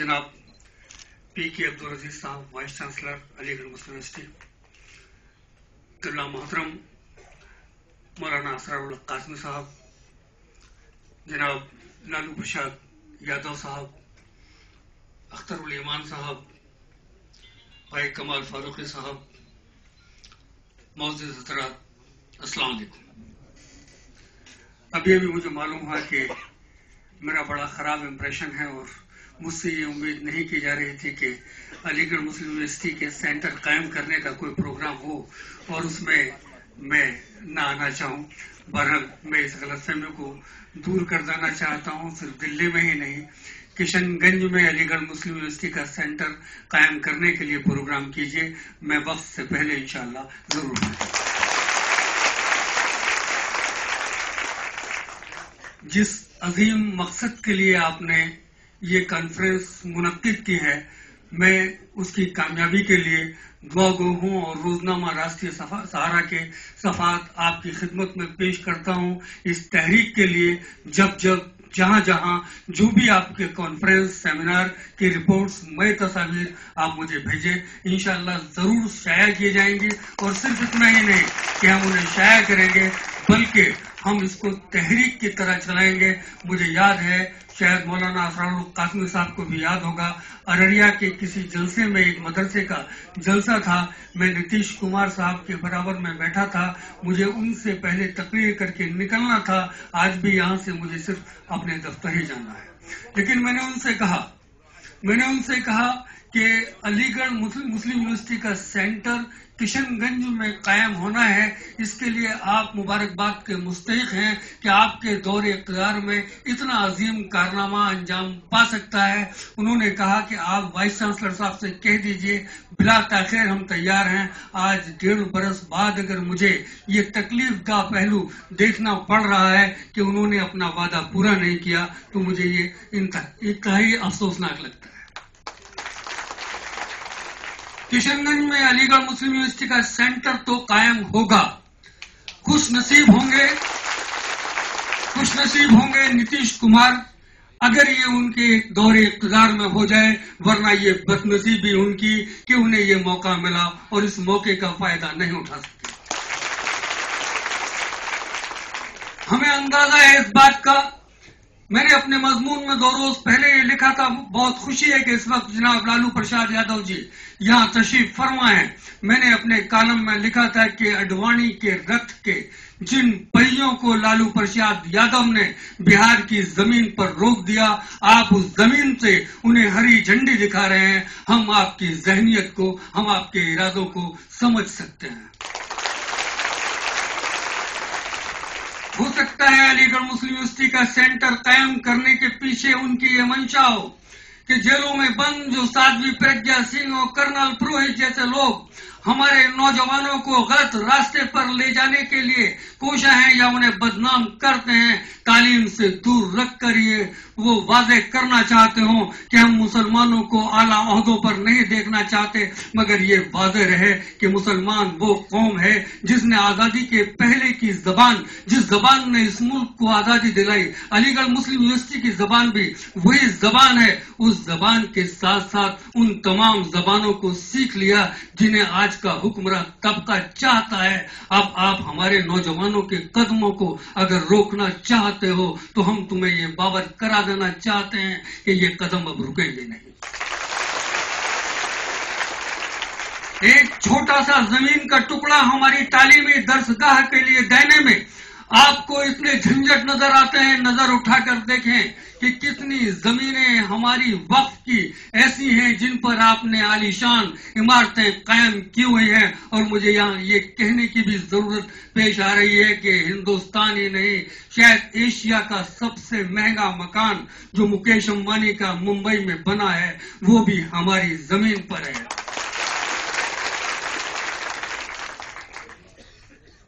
जनाब पी.के. अब्दुल अजीज साहब, vice chancellor Aligarh मुस्लिम university, मोहतरम मौलाना असरारुल कासमी साहब, जनाब लालू प्रसाद यादव साहब, अख्तरुल ईमान साहब, भाई कमाल फारूकी साहब, मौजूद हज़रात, अस्सलाम वालेकुम। अभी मुझे मालूम हुआ कि मेरा बड़ा ख़राब इम्प्रेशन है और मुझसे ये उम्मीद नहीं की जा रही थी कि अलीगढ़ मुस्लिम यूनिवर्सिटी के सेंटर कायम करने का कोई प्रोग्राम हो और उसमें मैं ना आना चाहूँ। बहरहाल मैं इस गलतफहमी को दूर कर देना चाहता हूँ। सिर्फ दिल्ली में ही नहीं, किशनगंज में अलीगढ़ मुस्लिम यूनिवर्सिटी का सेंटर कायम करने के लिए प्रोग्राम कीजिए। मैं वक्त से पहले इंशाअल्लाह जरूर आऊंगा। जिस अजीम मकसद के लिए आपने ये कॉन्फ्रेंस मुनक्किद की है, मैं उसकी कामयाबी के लिए दुआ गो हूँ और रोजनामा राष्ट्रीय सहारा के सफात आपकी खिदमत में पेश करता हूँ। इस तहरीक के लिए जब जहाँ जहाँ जो भी आपके कॉन्फ्रेंस सेमिनार की रिपोर्ट्स मैं तस्वीर आप मुझे भेजें, इंशाअल्लाह जरूर शाया किए जाएंगे। और सिर्फ इतना ही नहीं कि हम उन्हें शाया करेंगे, बल्कि हम इसको तहरीक की तरह चलाएंगे। मुझे याद है, शायद मौलाना असरारुल कासमी साहब को भी याद होगा, अररिया के किसी जलसे में एक मदरसे का जलसा था। मैं नीतीश कुमार साहब के बराबर में बैठा था। मुझे उनसे पहले तकरीर करके निकलना था। आज भी यहाँ से मुझे सिर्फ अपने दफ्तर ही जाना है। लेकिन मैंने उनसे कहा कि अलीगढ़ मुस्लिम यूनिवर्सिटी का सेंटर किशनगंज में कायम होना है। इसके लिए आप मुबारकबाद के मुस्तहिक हैं कि आपके दौरे इक़्तिदार में इतना अजीम कारनामा अंजाम पा सकता है। उन्होंने कहा कि आप वाइस चांसलर साहब से कह दीजिए, बिला ताख़ीर हम तैयार हैं। आज 1.5 बरस बाद अगर मुझे ये तकलीफ का पहलू देखना पड़ रहा है कि उन्होंने अपना वादा पूरा नहीं किया, तो मुझे ये इंतहाई अफसोसनाक लगता है। किशनगंज में अलीगढ़ मुस्लिम यूनिवर्सिटी का सेंटर तो कायम होगा। खुश नसीब होंगे नीतीश कुमार अगर ये उनके दौरे इक़्तिदार में हो जाए, वरना ये बदनसीबी उनकी कि उन्हें ये मौका मिला और इस मौके का फायदा नहीं उठा सकते। हमें अंदाजा है इस बात का। मैंने अपने मजमून में 2 रोज पहले ये लिखा था। बहुत खुशी है कि इस वक्त जनाब लालू प्रसाद यादव जी यहाँ तशरीफ फरमा है। मैंने अपने कॉलम में लिखा था कि अडवाणी के रथ के जिन पहियों को लालू प्रसाद यादव ने बिहार की जमीन पर रोक दिया, आप उस जमीन से उन्हें हरी झंडी दिखा रहे हैं। हम आपकी जहनियत को, हम आपके इरादों को समझ सकते हैं। हो सकता है अलीगढ़ मुस्लिम यूनिवर्सिटी का सेंटर कायम करने के पीछे उनकी ये मंशा हो कि जेलों में बंद जो साध्वी प्रज्ञा सिंह और कर्नल पुरोहित जैसे लोग हमारे नौजवानों को गलत रास्ते पर ले जाने के लिए कोशा हैं या उन्हें बदनाम करते हैं, तालीम से दूर रख कर ये वो वाज़ेह करना चाहते हो कि हम मुसलमानों को आला ओहदों पर नहीं देखना चाहते, मगर ये वाज़ेह रहे कि मुसलमान वो कौम है जिसने आज़ादी के पहले की ज़बान, जिस ज़बान ने इस मुल्क को आज़ादी दिलाई, अलीगढ़ मुस्लिम यूनिवर्सिटी की ज़बान भी वही ज़बान है। उस ज़बान के साथ साथ उन तमाम ज़बानों को सीख लिया जिन्हें आज का हुक्मरान तबका चाहता है। अब आप हमारे नौजवानों के कदमों को अगर रोकना चाहते हो तो हम तुम्हें ये बावर करा देना चाहते हैं कि ये कदम अब रुकेंगे नहीं। एक छोटा सा जमीन का टुकड़ा हमारी तालीमी दरसगाह के लिए देने में आपको इतने झंझट नजर आते हैं। नजर उठाकर देखें कि कितनी जमीनें हमारी वक्फ की ऐसी हैं जिन पर आपने आलीशान इमारतें कायम की हुई हैं। और मुझे यहाँ ये कहने की भी जरूरत पेश आ रही है कि हिंदुस्तान ही नहीं, शायद एशिया का सबसे महंगा मकान जो मुकेश अंबानी का मुंबई में बना है, वो भी हमारी जमीन पर है।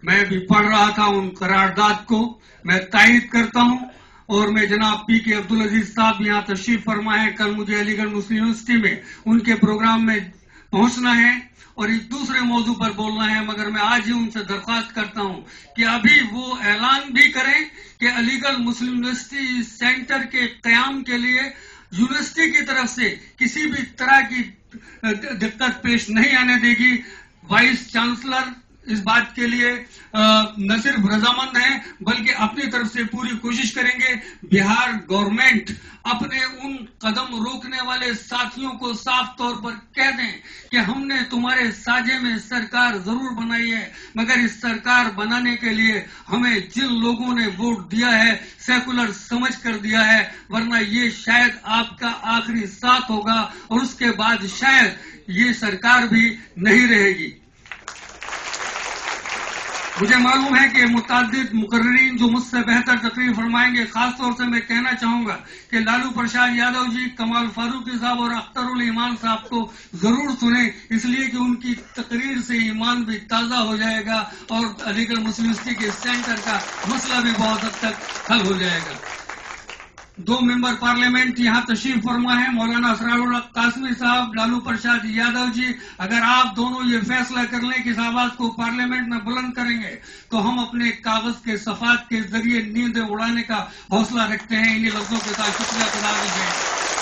मैं भी पढ़ रहा था उन करारदाद को, मैं तायद करता हूं। और मैं जनाब पी.के. अब्दुल अजीज साहब यहाँ तशरीफ फरमा है। कल मुझे अलीगढ़ मुस्लिम यूनिवर्सिटी में उनके प्रोग्राम में पहुंचना है और एक दूसरे मौजू पर बोलना है, मगर मैं आज ही उनसे दरख्वास्त करता हूं कि अभी वो ऐलान भी करें कि अलीगढ़ मुस्लिम यूनिवर्सिटी सेंटर के क़याम के लिए यूनिवर्सिटी की तरफ से किसी भी तरह की दिक्कत पेश नहीं आने देगी। वाइस चांसलर इस बात के लिए न सिर्फ रजामंद हैं बल्कि अपनी तरफ से पूरी कोशिश करेंगे। बिहार गवर्नमेंट अपने उन कदम रोकने वाले साथियों को साफ तौर पर कह दें कि हमने तुम्हारे साझे में सरकार जरूर बनाई है, मगर इस सरकार बनाने के लिए हमें जिन लोगों ने वोट दिया है सेकुलर समझ कर दिया है, वरना ये शायद आपका आखिरी साथ होगा और उसके बाद शायद ये सरकार भी नहीं रहेगी। मुझे मालूम है कि मुतादिद मुकर्रिरीन जो मुझसे बेहतर तकरीर फरमाएंगे, खासतौर से मैं कहना चाहूंगा कि लालू प्रसाद यादव जी, कमाल फारूकी साहब और अख्तरुल ईमान साहब को जरूर सुने, इसलिए कि उनकी तकरीर से ईमान भी ताज़ा हो जाएगा और अलीगढ़ मुस्लिम यूनिवर्सिटी के सेंटर का मसला भी बहुत हद तक हल हो जाएगा। 2 मेंबर पार्लियामेंट यहाँ तशरीफ फरमा है, मौलाना असरारुल हक कासमी साहब, लालू प्रसाद यादव जी। अगर आप दोनों ये फैसला कर लें कि इस आवाज को पार्लियामेंट में बुलंद करेंगे तो हम अपने कागज के सफात के जरिए नींदें उड़ाने का हौसला रखते हैं। इन्हीं लफ्जों के साथ शुक्रिया खुदा हाफिज़।